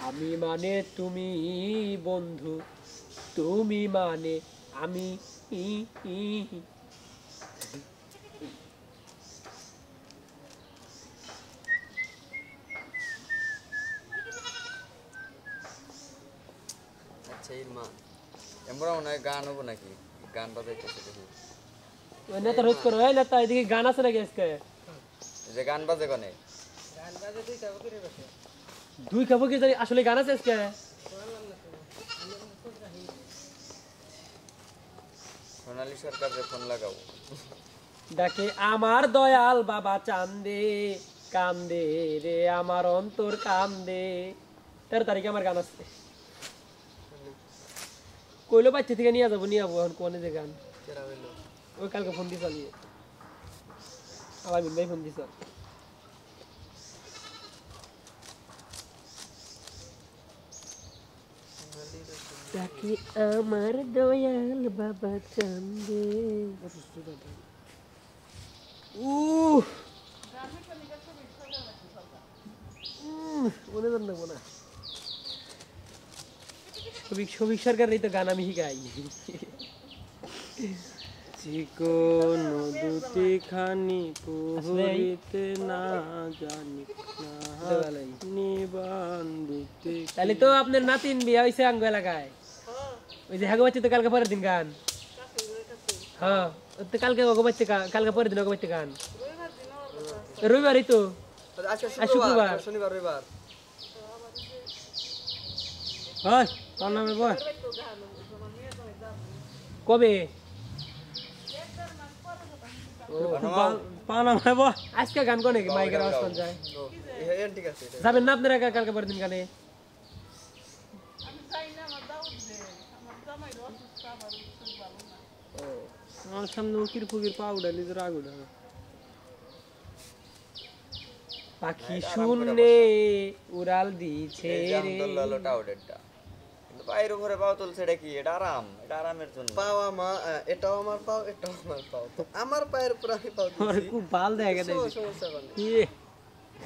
আমি মানে তুমি বন্ধু, তুমি মানে আমি। ই ই আচ্ছা ইরমা এমরা মনে হয় গান হবো নাকি গান বাজাইতেছে দেখি ওই নেতা রোজ করো, এই নেতা এদিকে গান আছে নাকি আজকে? যে গান বাজে কোনে দুই খাবো কি জানি, আসলে গান আছে আজকে? সোনালী সরকারে ফোন লাগাও ডাকে আমার দয়াল বাবা চান্দে, কান্দে রে আমার অন্তর কান্দে। 13 তারিখে আমার গান আছে, কইলো বাচ্চা থেকে নিয়ে যাবো এখন কোনে যে গান। ওই কালকে ফোন দিস নিয়ে আবার ভাই ফোন দিস। ডাকে আমার দয়াল বাবা চান্দে। মনে নেবো না, শফিক সরকারের তো গান আমি শিখাই। চিকন দুটি খানি পুহরিতে না জানি নিবান দুটি। তাহলে তো আপনার নাতিন বিয়া হয়েছে আঙ্গ এলাকায়, ওই যে হাগো বাচ্চা তো কালকে পরের দিন গান। হ্যাঁ তো কালকে ওগো বাচ্চা, কালকে পরের দিন ওগো বাচ্চা গান। রবিবারই তো, শুক্রবার শনিবার রবিবার হয় তোর নামে বল কবে? পানামায় বল আজকে গান কোনে মাইকের আওয়াজ কোন যায়? ঠিক আছে যাবেন না আপনারা কালকে পরের দিন গানে? আমার সামনে উকির ফুকির পা উঠালি তো রাগ উঠা। পাখি শুনে উড়াল দিছে বাইরে ঘরে পাও তুলছে এটা কি? এটা আরাম, এটা আরামের জন্য পাও আমার, এটাও আমার পাও, এটাও আমার পাও, তো আমার পায়ের উপর আমি পাও আরে খুব ভাল দেখা যায় সমস্যা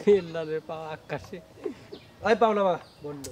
কি না রে পা আকাশে। ওই পাও না বা বন্ধু